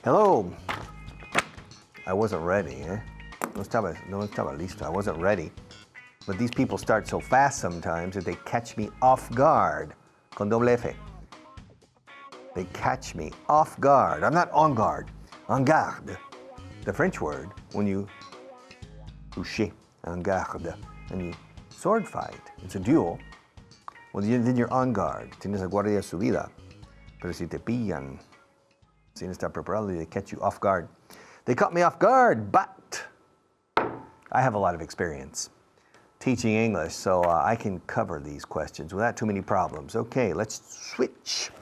Hello. I wasn't ready, eh? No estaba listo. I wasn't ready. But these people start so fast sometimes that they catch me off guard. Con doble F. They catch me off guard. I'm not on guard. En garde. The French word, when you toucher, en garde, and you sword fight, it's a duel. Well, then you're on guard. Tienes la guardia subida. Pero si te pillan sin estar preparado, they catch you off guard. They caught me off guard, but I have a lot of experience teaching English, so I can cover these questions without too many problems. Okay, let's switch.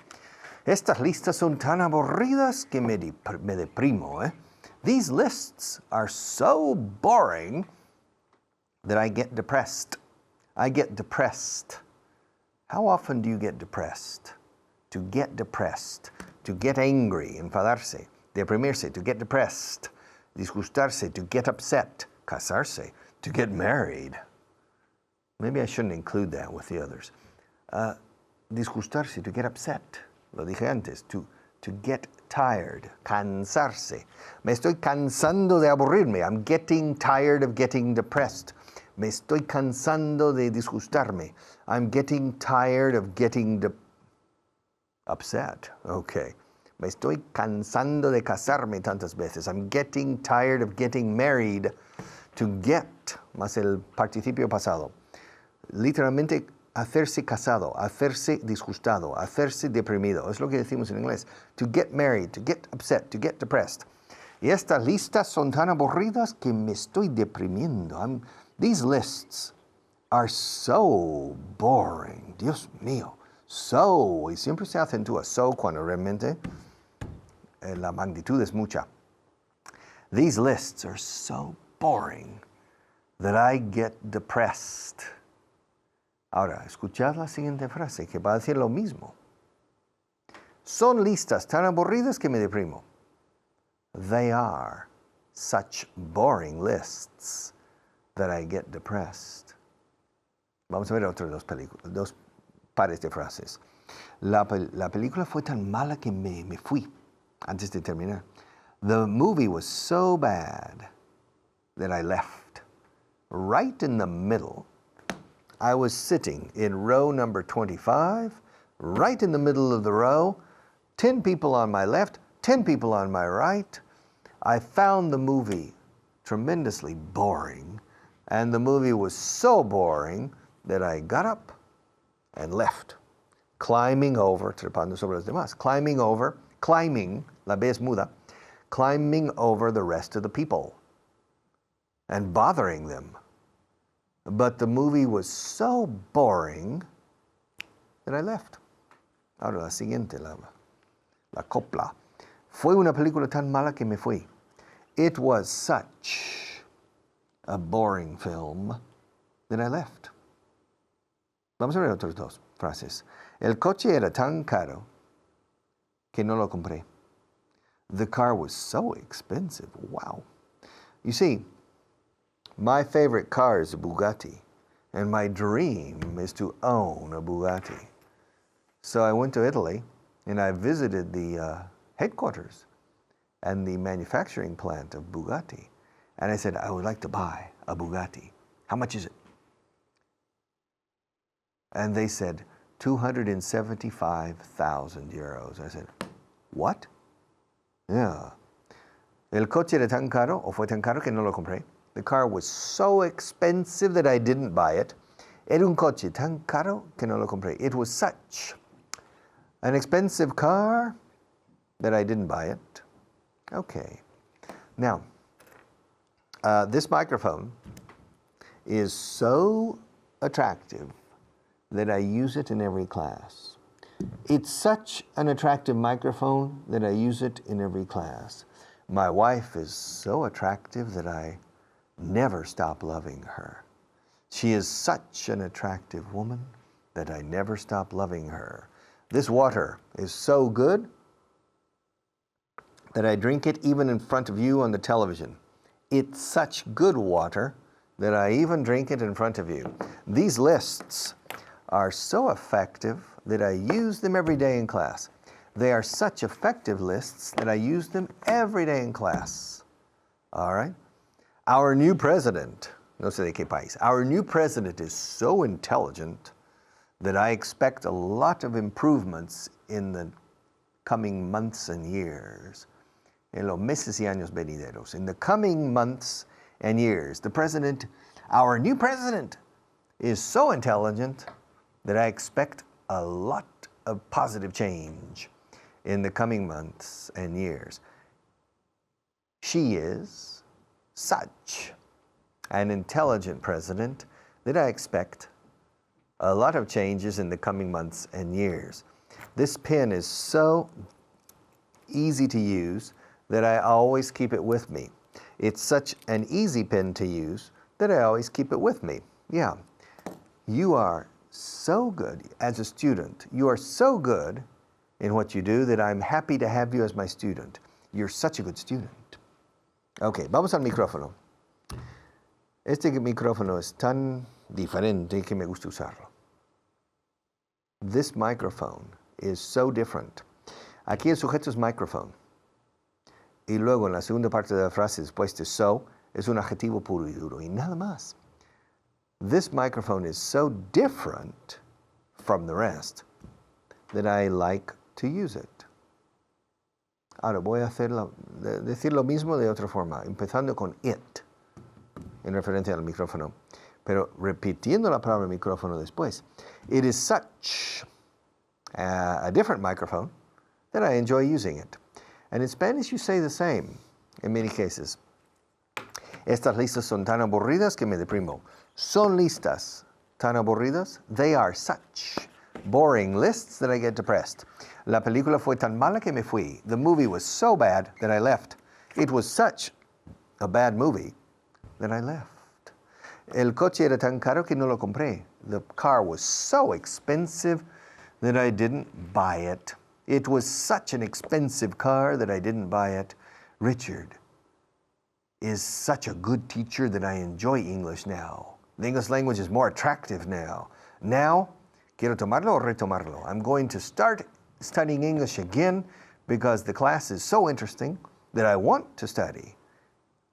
Estas listas son tan aburridas que me deprimo, eh? These lists are so boring that I get depressed. I get depressed. How often do you get depressed? To get depressed, to get angry, enfadarse, deprimirse, to get depressed, disgustarse, to get upset, casarse, to get married. Maybe I shouldn't include that with the others. Disgustarse, to get upset. Lo dije antes, to get tired, cansarse. Me estoy cansando de aburrirme. I'm getting tired of getting depressed. Me estoy cansando de disgustarme. I'm getting tired of getting upset. Okay. Me estoy cansando de casarme tantas veces. I'm getting tired of getting married. To get, más el participio pasado. Literalmente, hacerse casado, hacerse disgustado, hacerse deprimido. Es lo que decimos en inglés. To get married, to get upset, to get depressed. Y estas listas son tan aburridas que me estoy deprimiendo. These lists are so boring. Dios mío. So, y siempre se acentúa so cuando realmente la magnitud es mucha. These lists are so boring that I get depressed. Ahora, escuchad la siguiente frase que va a decir lo mismo. Son listas tan aburridas que me deprimo. They are such boring lists that I get depressed. Vamos a ver otros dos pares de frases. La película fue tan mala que me fui antes de terminar. The movie was so bad that I left. Right in the middle, I was sitting in row number 25, right in the middle of the row, 10 people on my left, 10 people on my right. I found the movie tremendously boring, and the movie was so boring that I got up and left, climbing over, trepando sobre los demás, climbing, la B es muda, climbing over the rest of the people and bothering them. But the movie was so boring that I left. Ahora la siguiente, la copla. Fue una película tan mala que me fui. It was such a boring film that I left. Vamos a ver otras dos frases. El coche era tan caro que no lo compré. The car was so expensive. Wow. You see, my favorite car is a Bugatti, and my dream is to own a Bugatti. So I went to Italy, and I visited the headquarters and the manufacturing plant of Bugatti. And I said, I would like to buy a Bugatti. How much is it? And they said, 275,000 euros. I said, what? Yeah. El coche era tan caro, o fue tan caro que no lo compré. The car was so expensive that I didn't buy it. Era un coche tan caro que no lo compré. It was such an expensive car that I didn't buy it. Okay. Now, this microphone is so attractive that I use it in every class. It's such an attractive microphone that I use it in every class. My wife is so attractive that I never stop loving her. She is such an attractive woman that I never stop loving her. This water is so good that I drink it even in front of you on the television. It's such good water that I even drink it in front of you. These lists are so effective that I use them every day in class. They are such effective lists that I use them every day in class. All right? Our new president, no sé de qué país, our new president is so intelligent that I expect a lot of improvements in the coming months and years. En los meses y años venideros. In the coming months and years, the president, our new president, is so intelligent that I expect a lot of positive change in the coming months and years. She is such an intelligent president that I expect a lot of changes in the coming months and years. This pen is so easy to use that I always keep it with me. It's such an easy pen to use that I always keep it with me. Yeah. You are so good as a student. You are so good in what you do that I'm happy to have you as my student. You're such a good student. Ok, vamos al micrófono. Este micrófono es tan diferente que me gusta usarlo. This microphone is so different. Aquí el sujeto es microphone. Y luego en la segunda parte de la frase después de so es un adjetivo puro y duro y nada más. This microphone is so different from the rest that I like to use it. Ahora voy a decir lo mismo de otra forma, empezando con it, en referencia al micrófono, pero repitiendo la palabra micrófono después. It is such a different microphone that I enjoy using it. And in Spanish you say the same in many cases. Estas listas son tan aburridas que me deprimo. Son listas tan aburridas. They are such boring lists that I get depressed. La película fue tan mala que me fui. The movie was so bad that I left. It was such a bad movie that I left. El coche era tan caro que no lo compré. The car was so expensive that I didn't buy it. It was such an expensive car that I didn't buy it. Richard is such a good teacher that I enjoy English now. The English language is more attractive now. Now, quiero tomarlo o retomarlo. I'm going to start studying English again because the class is so interesting that I want to study.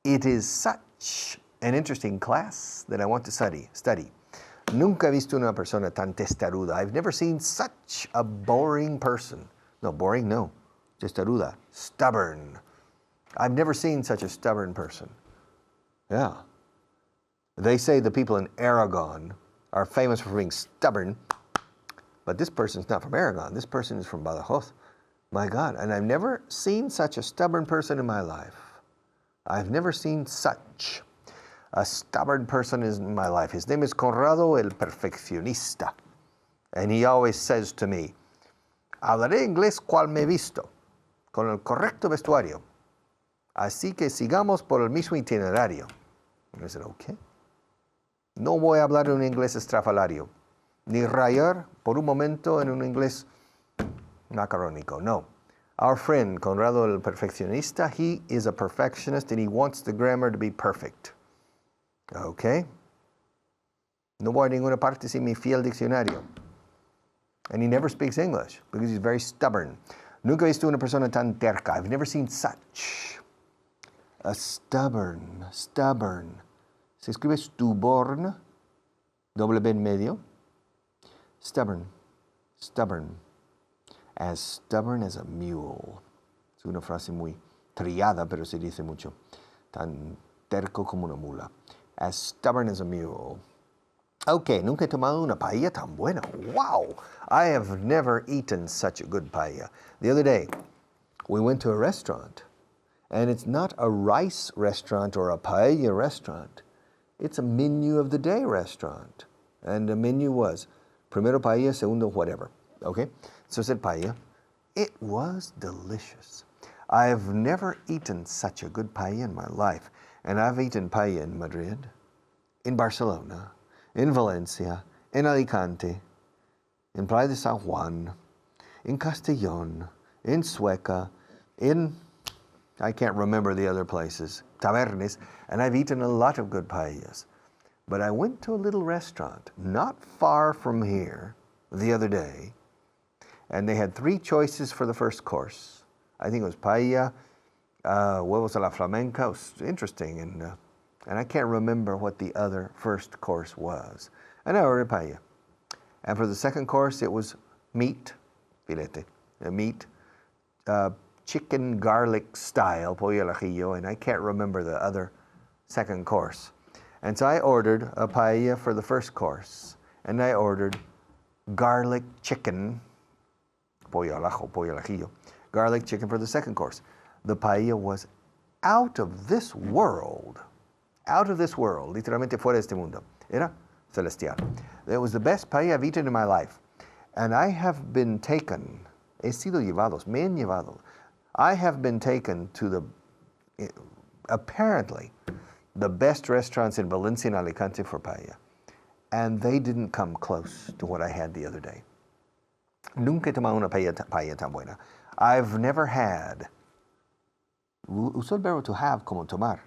It is such an interesting class that I want to study. Nunca he visto una persona tan testaruda. I've never seen such a boring person. No, boring, no. Testaruda, stubborn. I've never seen such a stubborn person. Yeah. They say the people in Aragon are famous for being stubborn, but this person's not from Aragon. This person is from Badajoz. My God, and I've never seen such a stubborn person in my life. I've never seen such a stubborn person in my life. His name is Conrado el Perfeccionista. And he always says to me, hablaré inglés cual me he visto, con el correcto vestuario. Así que sigamos por el mismo itinerario. And I said, okay. No voy a hablar en un inglés estrafalario, ni rayar por un momento en un inglés macarónico. No. Our friend, Conrado el Perfeccionista, he is a perfectionist and he wants the grammar to be perfect. Okay? No voy a ninguna parte sin mi fiel diccionario. And he never speaks English because he's very stubborn. Nunca he visto una persona tan terca. I've never seen such a stubborn. Se escribe stubborn, doble B en medio. Stubborn. As stubborn as a mule. Es una frase muy trillada, pero se dice mucho. Tan terco como una mula. As stubborn as a mule. Okay, nunca he tomado una paella tan buena. Wow! I have never eaten such a good paella. The other day, we went to a restaurant, and it's not a rice restaurant or a paella restaurant. It's a menu of the day restaurant. And the menu was primero paella, segundo whatever. Okay? So I said paella. It was delicious. I've never eaten such a good paella in my life. And I've eaten paella in Madrid, in Barcelona, in Valencia, in Alicante, in Playa de San Juan, in Castellón, in Sueca, in, I can't remember the other places, Tabernes, and I've eaten a lot of good paellas. But I went to a little restaurant not far from here the other day, And they had 3 choices for the first course. I think it was paella, huevos a la flamenca. It was interesting. And I can't remember what the other first course was. And I ordered paella. And for the second course, it was meat, filete, meat, chicken garlic style, pollo al ajillo, and I can't remember the other second course. And so I ordered a paella for the first course, and I ordered garlic chicken, pollo al ajo, pollo al ajillo, garlic chicken for the second course. The paella was out of this world, literalmente fuera de este mundo. Era celestial. It was the best paella I've eaten in my life. And I have been taken, he sido llevados, me han llevado. I have been taken to the, apparently, the best restaurants in Valencia and Alicante for paella. And they didn't come close to what I had the other day. Nunca he tomado una paella tan buena. I've never had, uso el verbo to have como tomar,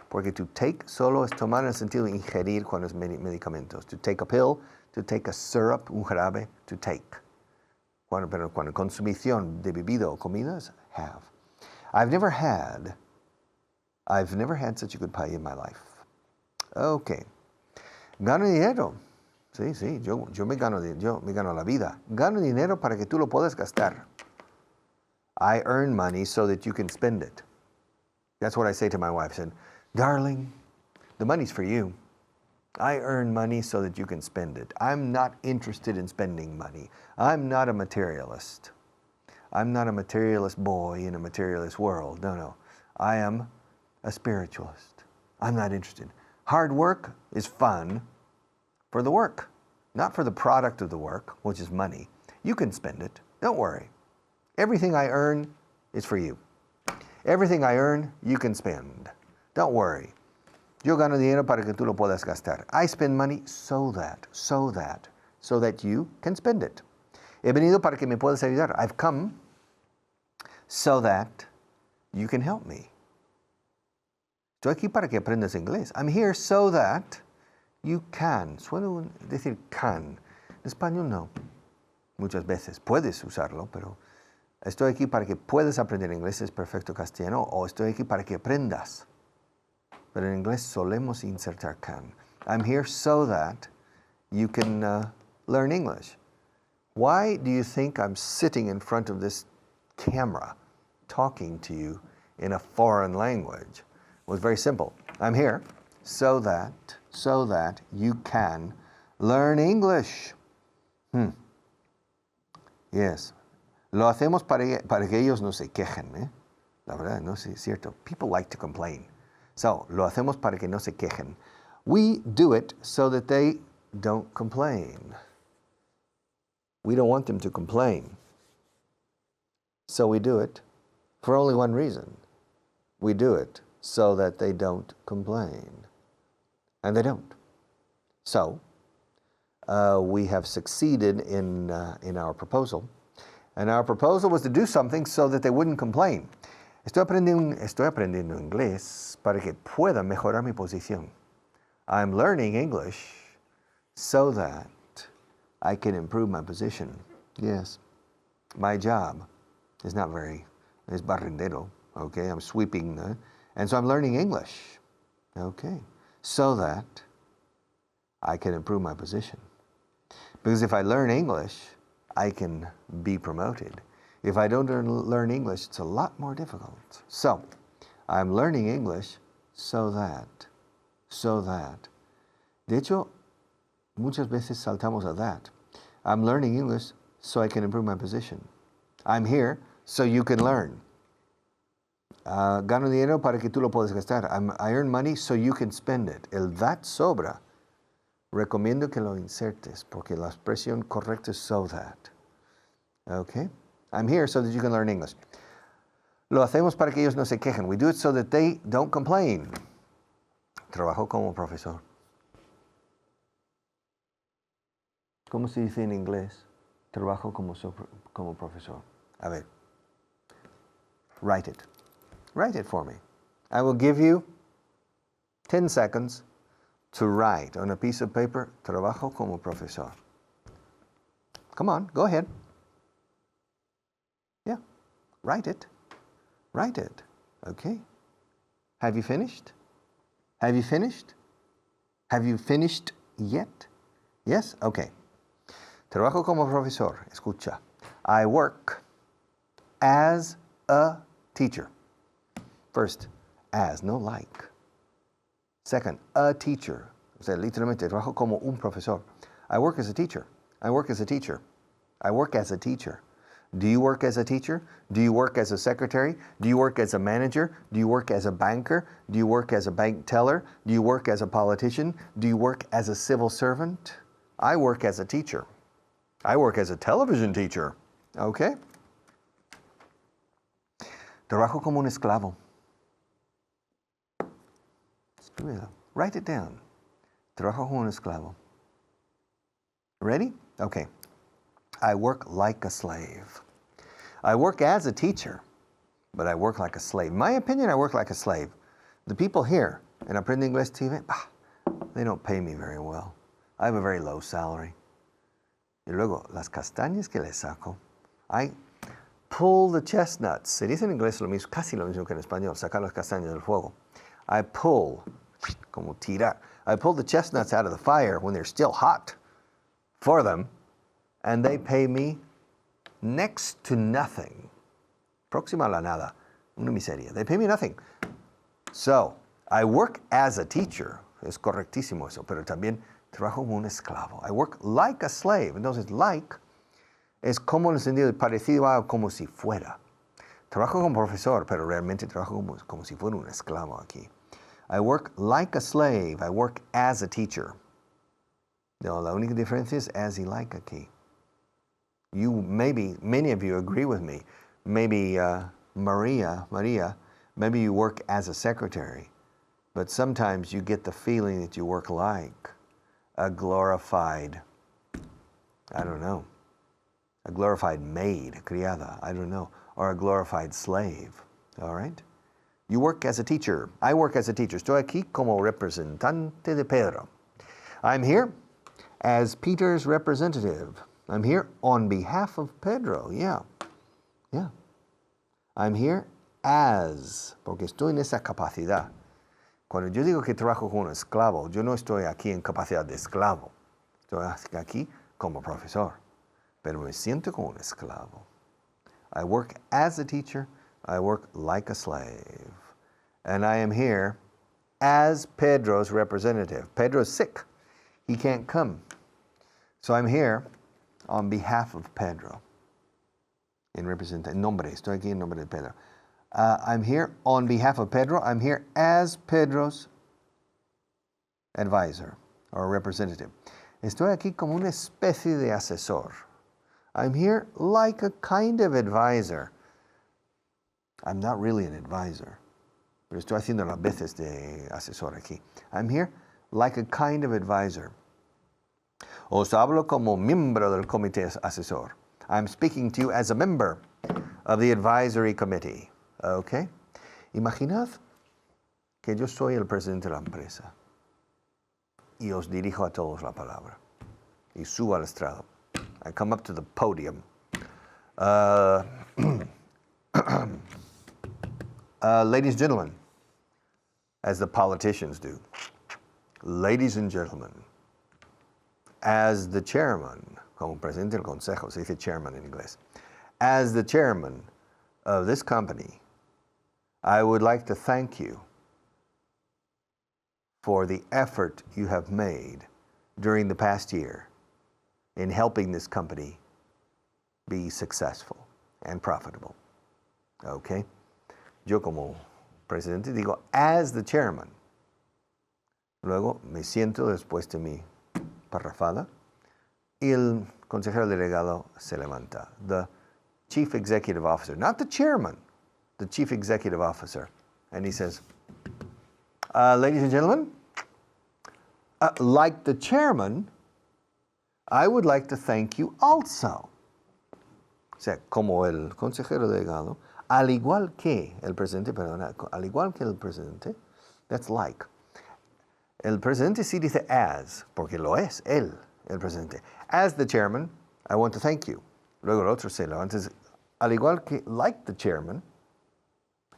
porque to take solo es tomar en el sentido de ingerir cuando es medicamentos. To take a pill, to take a syrup, un jarabe, to take. Pero cuando consumición de bebida o comida es have. I've never had such a good paella in my life. Okay. Gano dinero. Sí, yo me gano la vida. Gano dinero para que tú lo puedas gastar. I earn money so that you can spend it. That's what I say to my wife. I said, darling, the money's for you. I earn money so that you can spend it. I'm not interested in spending money. I'm not a materialist. I'm not a materialist boy in a materialist world. No. I am a spiritualist. I'm not interested. Hard work is fun for the work, not for the product of the work, which is money. You can spend it. Don't worry. Everything I earn is for you. Everything I earn, you can spend. Don't worry. Yo gano dinero para que tú lo puedas gastar. I spend money so that you can spend it. He venido para que me puedas ayudar. I've come so that you can help me. Estoy aquí para que aprendas inglés. I'm here so that you can. Suelo decir can. En español no. Muchas veces puedes usarlo, pero estoy aquí para que puedas aprender inglés es perfecto castellano, o estoy aquí para que aprendas. Pero en inglés solemos insertar can. I'm here so that you can learn English. Why do you think I'm sitting in front of this camera talking to you in a foreign language? Well, it's very simple. I'm here so that you can learn English. Yes. Lo hacemos para que ellos no se quejen, ¿eh? La verdad, no es cierto. People like to complain. So, lo hacemos para que no se quejen. We do it so that they don't complain. We don't want them to complain. So we do it for only one reason. We do it so that they don't complain. And they don't. So, we have succeeded in our proposal. And our proposal was to do something so that they wouldn't complain. Estoy aprendiendo inglés para que pueda mejorar mi posición. I'm learning English so that I can improve my position. Yes, my job is not it's barrendero, okay? I'm sweeping, and so I'm learning English, okay? So that I can improve my position. Because if I learn English, I can be promoted. If I don't learn English, it's a lot more difficult. So, I'm learning English so that. De hecho, muchas veces saltamos a that. I'm learning English so I can improve my position. I'm here so you can learn. Gano dinero para que tú lo puedas gastar. I earn money so you can spend it. El that sobra. Recomiendo que lo insertes porque la expresión correcta es so that. Okay? I'm here so that you can learn English. Lo hacemos para que ellos no se quejen. We do it so that they don't complain. Trabajo como profesor. ¿Cómo se dice en inglés? Trabajo como profesor. A ver. Write it. Write it for me. I will give you 10 seconds to write on a piece of paper, trabajo como profesor. Come on, go ahead. Yeah, write it. Write it. Okay. Have you finished? Have you finished? Have you finished yet? Yes? Okay. Trabajo como profesor. Escucha. I work as a teacher. First, as, no like. Second, a teacher. O sea, literalmente, trabajo como un profesor. I work as a teacher. I work as a teacher. I work as a teacher. Do you work as a teacher? Do you work as a secretary? Do you work as a manager? Do you work as a banker? Do you work as a bank teller? Do you work as a politician? Do you work as a civil servant? I work as a teacher. I work as a television teacher. Okay? Trabajo como un esclavo. Escríbelo. Write it down. Trabajo como un esclavo. Ready? Okay. I work like a slave. I work as a teacher, but I work like a slave. In my opinion, I work like a slave. The people here in Aprende Inglés TV, they don't pay me very well. I have a very low salary. Y luego, las castañas que le saco, I pull the chestnuts. Se dice en inglés lo mismo, casi lo mismo que en español, sacar las castañas del fuego. I pull, como tirar. I pull the chestnuts out of the fire when they're still hot for them, and they pay me next to nothing. Próxima a la nada. Una miseria. They pay me nothing. So, I work as a teacher. Es correctísimo eso, pero también trabajo como un esclavo. I work like a slave. Entonces, like es como en el sentido de parecido a como si fuera. Trabajo como profesor, pero realmente trabajo como si fuera un esclavo aquí. I work like a slave. I work as a teacher. No, la única diferencia es as y like aquí. Many of you agree with me. Maybe Maria, maybe you work as a secretary, but sometimes you get the feeling that you work like a glorified, I don't know, a glorified maid, criada, I don't know, or a glorified slave, all right? You work as a teacher. I work as a teacher. Estoy aquí como representante de Pedro. I'm here as Peter's representative. I'm here on behalf of Pedro. Yeah. I'm here as, porque estoy en esa capacidad. Cuando yo digo que trabajo como un esclavo, yo no estoy aquí en capacidad de esclavo. Estoy aquí como profesor, pero me siento como un esclavo. I work as a teacher. I work like a slave. And I am here as Pedro's representative. Pedro's sick. He can't come. So I'm here on behalf of Pedro. En nombre, estoy aquí en nombre de Pedro. I'm here on behalf of Pedro. I'm here as Pedro's advisor or representative. Estoy aquí como una especie de asesor. I'm here like a kind of advisor. I'm not really an advisor, pero estoy haciendo las veces de asesor aquí. I'm here like a kind of advisor. Os hablo como miembro del comité asesor. I'm speaking to you as a member of the advisory committee. Okay? Imaginad que yo soy el presidente de la empresa y os dirijo a todos la palabra y subo al estrado. I come up to the podium. Ladies and gentlemen, as the politicians do. Ladies and gentlemen, as the chairman, como presidente del consejo, se dice chairman en inglés. As the chairman of this company, I would like to thank you for the effort you have made during the past year in helping this company be successful and profitable. Okay? Yo como presidente digo, as the chairman. Luego me siento después de mi parrafada y el consejero delegado se levanta. The chief executive officer, not the chairman, the chief executive officer. And he says, ladies and gentlemen, like the chairman, I would like to thank you also. O sea, como el consejero delegado, al igual que el presidente, perdona, al igual que el presidente, that's like. El presidente sí dice as, porque lo es él, el presidente. As the chairman, I want to thank you. Luego el otro se levanta y dice, al igual que like the chairman,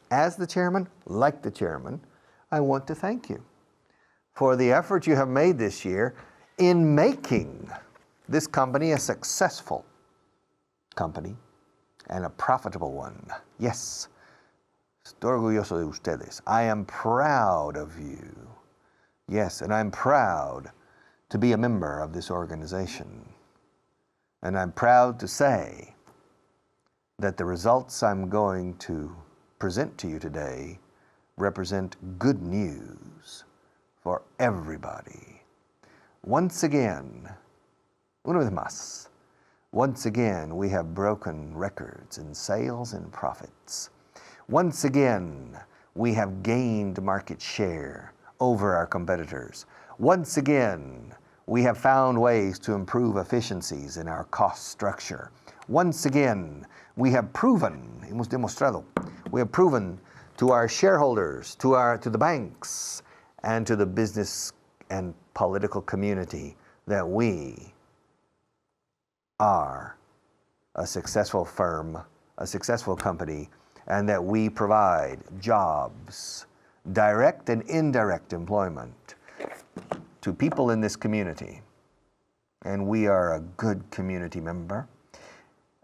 as the chairman, like the chairman, I want to thank you for the effort you have made this year in making this company a successful company and a profitable one. Yes, estoy orgulloso de ustedes. I am proud of you. Yes, and I'm proud to be a member of this organization. And I'm proud to say that the results I'm going to present to you today represent good news for everybody. Once again, una vez más, once again we have broken records in sales and profits. Once again we have gained market share over our competitors. Once again we have found ways to improve efficiencies in our cost structure. Once again we have proven, hemos demostrado, we have proven to our shareholders, to the banks, and to the business and political community that we are a successful firm, a successful company, and that we provide jobs, direct and indirect employment to people in this community. And we are a good community member.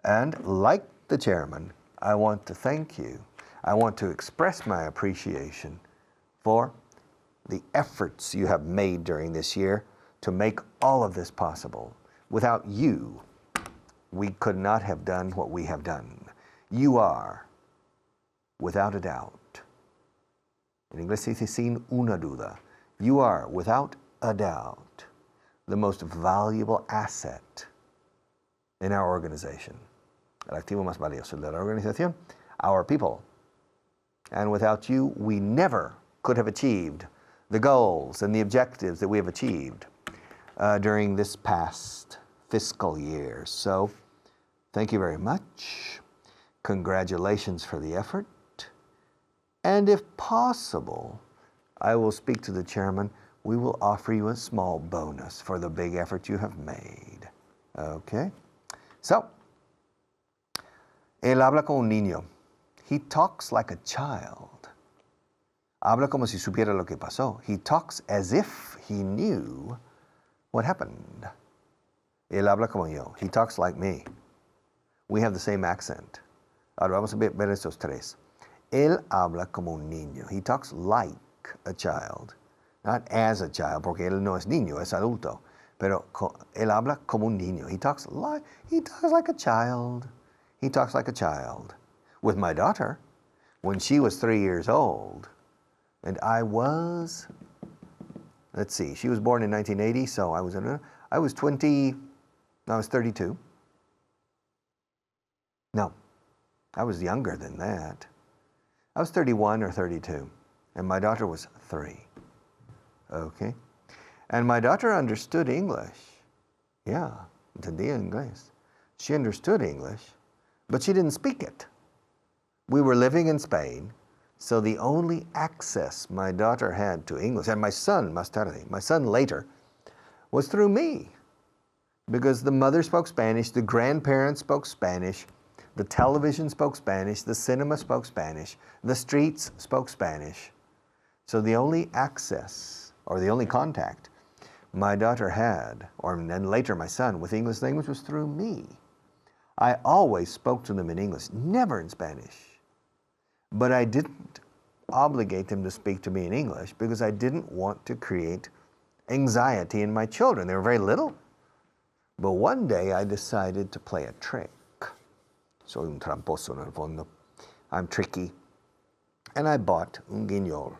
And like the chairman, I want to thank you. I want to express my appreciation for the efforts you have made during this year to make all of this possible. Without you, we could not have done what we have done. You are, without a doubt, en inglés se dice sin una duda, you are, without a doubt, the most valuable asset in our organization. El activo más valioso de la organización, our people. And without you, we never could have achieved the goals and the objectives that we have achieved during this past fiscal year. So, thank you very much. Congratulations for the effort. And if possible, I will speak to the chairman. We will offer you a small bonus for the big effort you have made. Okay? So, él habla como un niño. He talks like a child. Habla como si supiera lo que pasó. He talks as if he knew what happened. Él habla como yo. He talks like me. We have the same accent. Ahora vamos a ver estos tres. Él habla como un niño. He talks like a child. Not as a child, porque él no es niño, es adulto. Pero él habla como un niño. He talks like a child. He talks like a child. With my daughter, when she was 3 years old, and I was, let's see, she was born in 1980, so I was 32. No, I was younger than that. I was 31 or 32, and my daughter was 3. Okay? And my daughter understood English. Yeah, entendía inglés. She understood English, but she didn't speak it. We were living in Spain, so the only access my daughter had to English, and my son, más tarde, my son later, was through me. Because the mother spoke Spanish, the grandparents spoke Spanish, the television spoke Spanish, the cinema spoke Spanish, the streets spoke Spanish. So the only access, or the only contact my daughter had, and later my son, with English language was through me. I always spoke to them in English, never in Spanish. But I didn't obligate them to speak to me in English because I didn't want to create anxiety in my children. They were very little. But one day I decided to play a trick. Soy un tramposo en el fondo. I'm tricky. And I bought un guiñol,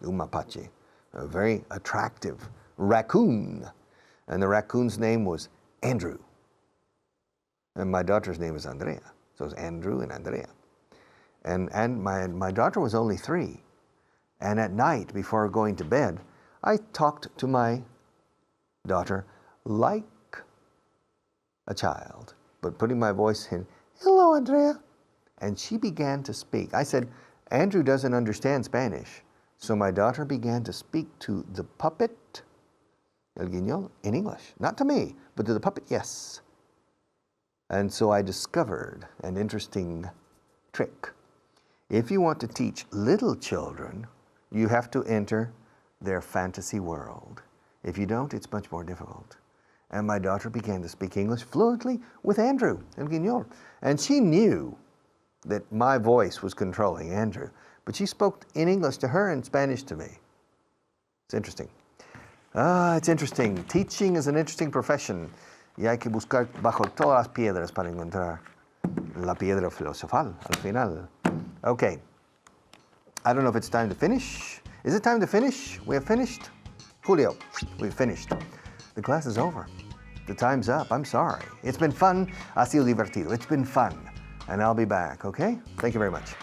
un mapache, a very attractive raccoon. And the raccoon's name was Andrew. And my daughter's name is Andrea. So it's Andrew and Andrea. And my daughter was only 3. And at night, before going to bed, I talked to my daughter like a child, but putting my voice in, "Hello, Andrea." And she began to speak. I said, Andrew doesn't understand Spanish. So my daughter began to speak to the puppet, El Guiñol, in English. Not to me, but to the puppet, yes. And so I discovered an interesting trick. If you want to teach little children, you have to enter their fantasy world. If you don't, it's much more difficult. And my daughter began to speak English fluently with Andrew and Guignol. And she knew that my voice was controlling Andrew, but she spoke in English to her and Spanish to me. It's interesting. It's interesting. Teaching is an interesting profession. Y hay que buscar bajo todas las piedras para encontrar la piedra filosofal al final. Okay. I don't know if it's time to finish. Is it time to finish? We have finished? Julio, we've finished. The class is over. The time's up. I'm sorry. It's been fun. Ha sido divertido. It's been fun. And I'll be back, okay? Thank you very much.